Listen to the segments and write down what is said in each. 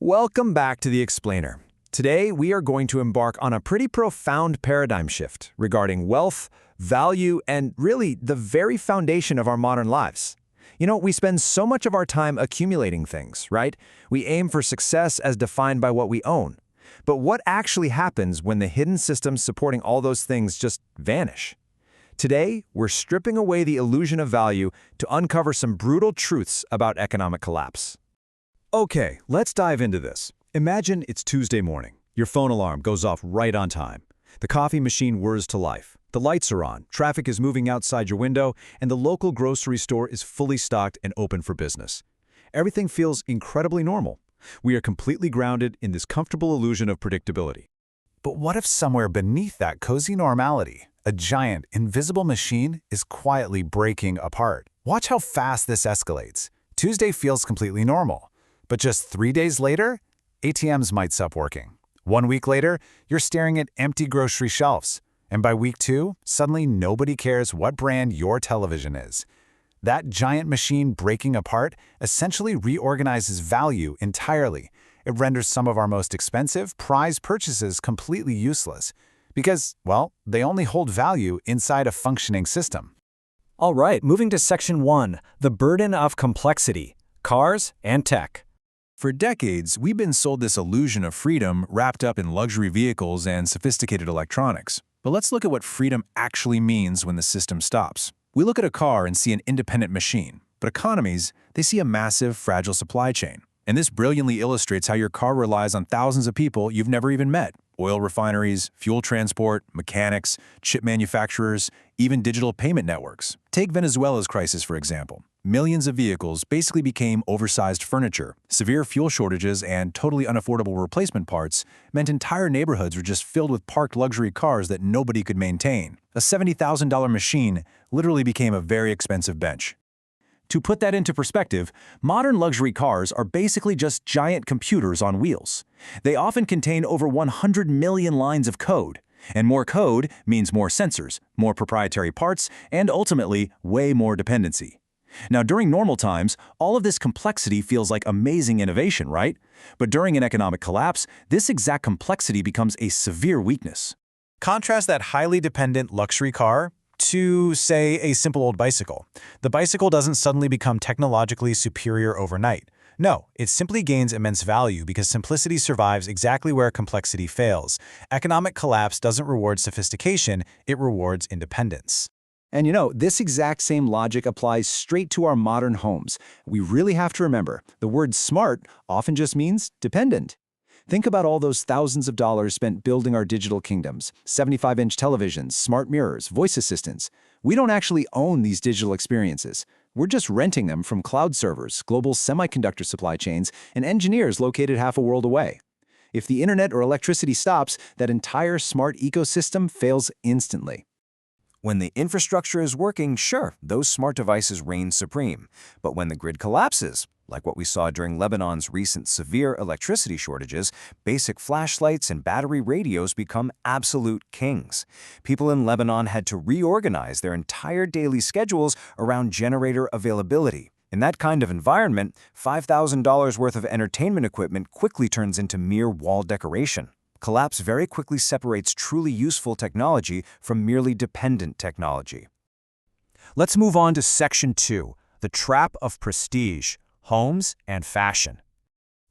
Welcome back to The Explainer. Today, we are going to embark on a pretty profound paradigm shift regarding wealth, value, and really the very foundation of our modern lives. We spend so much of our time accumulating things, right? We aim for success as defined by what we own. But what actually happens when the hidden systems supporting all those things just vanish? Today, we're stripping away the illusion of value to uncover some brutal truths about economic collapse. Okay, let's dive into this. Imagine it's Tuesday morning. Your phone alarm goes off right on time. The coffee machine whirs to life. The lights are on, traffic is moving outside your window, and the local grocery store is fully stocked and open for business. Everything feels incredibly normal. We are completely grounded in this comfortable illusion of predictability. But what if somewhere beneath that cozy normality, a giant, invisible machine is quietly breaking apart? Watch how fast this escalates. Tuesday feels completely normal. But just 3 days later, ATMs might stop working. 1 week later, you're staring at empty grocery shelves. And by week 2, suddenly nobody cares what brand your television is. That giant machine breaking apart essentially reorganizes value entirely. It renders some of our most expensive, prized purchases completely useless. Because, well, they only hold value inside a functioning system. All right, moving to Section 1, the burden of complexity, cars and tech. For decades, we've been sold this illusion of freedom wrapped up in luxury vehicles and sophisticated electronics. But let's look at what freedom actually means when the system stops. We look at a car and see an independent machine, but economies, they see a massive, fragile supply chain. And this brilliantly illustrates how your car relies on thousands of people you've never even met. Oil refineries, fuel transport, mechanics, chip manufacturers, even digital payment networks. Take Venezuela's crisis, for example. Millions of vehicles basically became oversized furniture. Severe fuel shortages and totally unaffordable replacement parts meant entire neighborhoods were just filled with parked luxury cars that nobody could maintain. A $70,000 machine literally became a very expensive bench. To put that into perspective, modern luxury cars are basically just giant computers on wheels. They often contain over 100 million lines of code. And more code means more sensors, more proprietary parts, and ultimately, way more dependency. Now, during normal times, all of this complexity feels like amazing innovation, right? But during an economic collapse, this exact complexity becomes a severe weakness. Contrast that highly dependent luxury car to, say, a simple old bicycle. The bicycle doesn't suddenly become technologically superior overnight. No, it simply gains immense value because simplicity survives exactly where complexity fails. Economic collapse doesn't reward sophistication, it rewards independence. And this exact same logic applies straight to our modern homes. We really have to remember, the word smart often just means dependent. Think about all those thousands of dollars spent building our digital kingdoms, 75-inch televisions, smart mirrors, voice assistants. We don't actually own these digital experiences. We're just renting them from cloud servers, global semiconductor supply chains, and engineers located half a world away. If the internet or electricity stops, that entire smart ecosystem fails instantly. When the infrastructure is working, sure, those smart devices reign supreme. But when the grid collapses, like what we saw during Lebanon's recent severe electricity shortages, basic flashlights and battery radios become absolute kings. People in Lebanon had to reorganize their entire daily schedules around generator availability. In that kind of environment, $5,000 worth of entertainment equipment quickly turns into mere wall decoration. Collapse very quickly separates truly useful technology from merely dependent technology. Let's move on to Section 2, the trap of prestige, homes and fashion.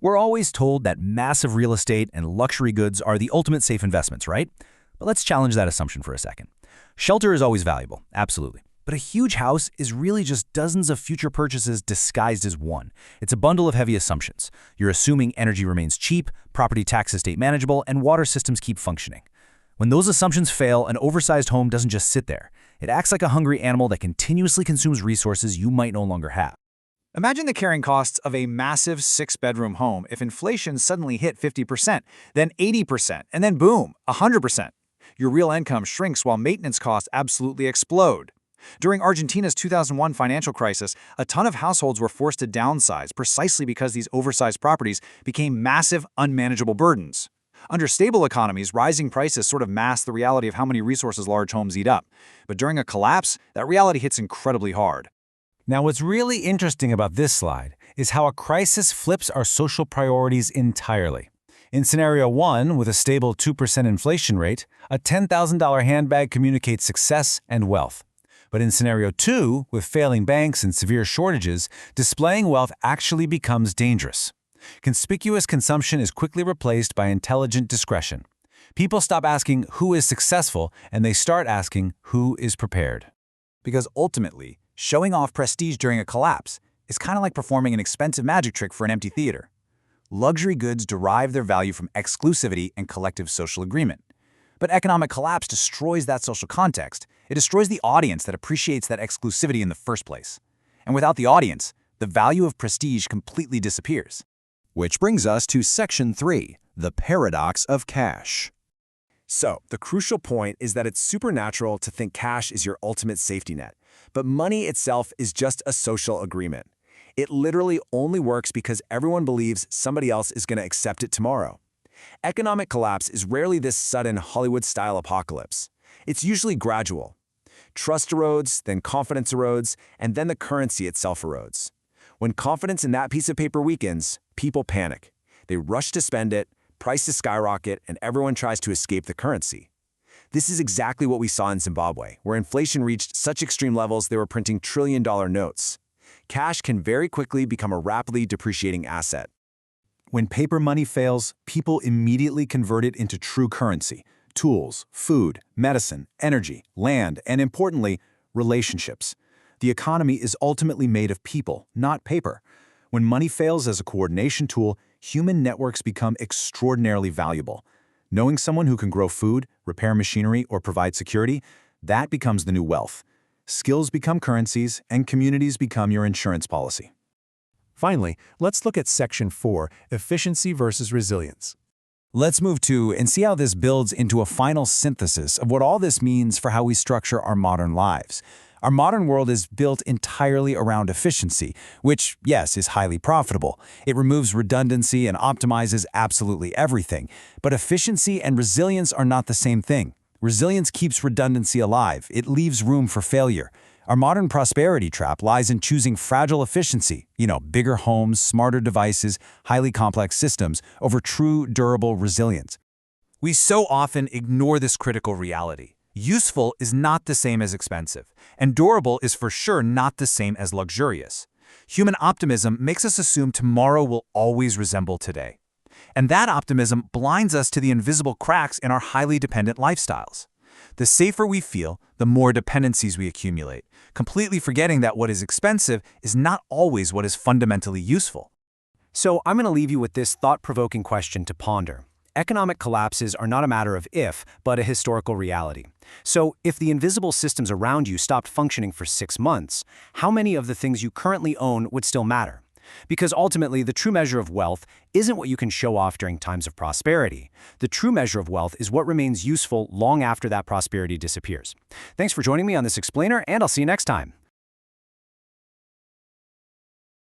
We're always told that massive real estate and luxury goods are the ultimate safe investments, right? But let's challenge that assumption for a second. Shelter is always valuable, absolutely. But a huge house is really just dozens of future purchases disguised as one. It's a bundle of heavy assumptions. You're assuming energy remains cheap, property taxes stay manageable, and water systems keep functioning. When those assumptions fail, an oversized home doesn't just sit there. It acts like a hungry animal that continuously consumes resources you might no longer have. Imagine the carrying costs of a massive 6-bedroom home if inflation suddenly hit 50%, then 80%, and then boom, 100%. Your real income shrinks while maintenance costs absolutely explode. During Argentina's 2001 financial crisis, a ton of households were forced to downsize precisely because these oversized properties became massive, unmanageable burdens. Under stable economies, rising prices sort of mask the reality of how many resources large homes eat up. But during a collapse, that reality hits incredibly hard. Now, what's really interesting about this slide is how a crisis flips our social priorities entirely. In scenario 1, with a stable 2% inflation rate, a $10,000 handbag communicates success and wealth. But in scenario 2, with failing banks and severe shortages, displaying wealth actually becomes dangerous. Conspicuous consumption is quickly replaced by intelligent discretion. People stop asking who is successful and they start asking who is prepared. Because ultimately, showing off prestige during a collapse is kind of like performing an expensive magic trick for an empty theater. Luxury goods derive their value from exclusivity and collective social agreement. But economic collapse destroys that social context. It destroys the audience that appreciates that exclusivity in the first place. And without the audience, the value of prestige completely disappears. Which brings us to Section 3, the paradox of cash. So, the crucial point is that it's supernatural to think cash is your ultimate safety net, but money itself is just a social agreement. It literally only works because everyone believes somebody else is going to accept it tomorrow. Economic collapse is rarely this sudden Hollywood-style apocalypse. It's usually gradual. Trust erodes, then confidence erodes, and then the currency itself erodes. When confidence in that piece of paper weakens, people panic. They rush to spend it, prices skyrocket, and everyone tries to escape the currency. This is exactly what we saw in Zimbabwe, where inflation reached such extreme levels they were printing trillion-dollar notes. Cash can very quickly become a rapidly depreciating asset. When paper money fails, people immediately convert it into true currency: tools, food, medicine, energy, land, and importantly, relationships. The economy is ultimately made of people, not paper. When money fails as a coordination tool, human networks become extraordinarily valuable. Knowing someone who can grow food, repair machinery, or provide security, that becomes the new wealth. Skills become currencies, and communities become your insurance policy. Finally, let's look at Section 4, efficiency versus resilience. Let's move to and see how this builds into a final synthesis of what all this means for how we structure our modern lives. Our modern world is built entirely around efficiency, which, yes, is highly profitable. It removes redundancy and optimizes absolutely everything. But efficiency and resilience are not the same thing. Resilience keeps redundancy alive. It leaves room for failure. Our modern prosperity trap lies in choosing fragile efficiency, bigger homes, smarter devices, highly complex systems, over true, durable resilience. We so often ignore this critical reality. Useful is not the same as expensive, and durable is for sure not the same as luxurious. Human optimism makes us assume tomorrow will always resemble today. And that optimism blinds us to the invisible cracks in our highly dependent lifestyles. The safer we feel, the more dependencies we accumulate, completely forgetting that what is expensive is not always what is fundamentally useful. So I'm going to leave you with this thought-provoking question to ponder. Economic collapses are not a matter of if, but a historical reality. So if the invisible systems around you stopped functioning for 6 months, how many of the things you currently own would still matter? Because ultimately, the true measure of wealth isn't what you can show off during times of prosperity. The true measure of wealth is what remains useful long after that prosperity disappears. Thanks for joining me on this explainer, and I'll see you next time.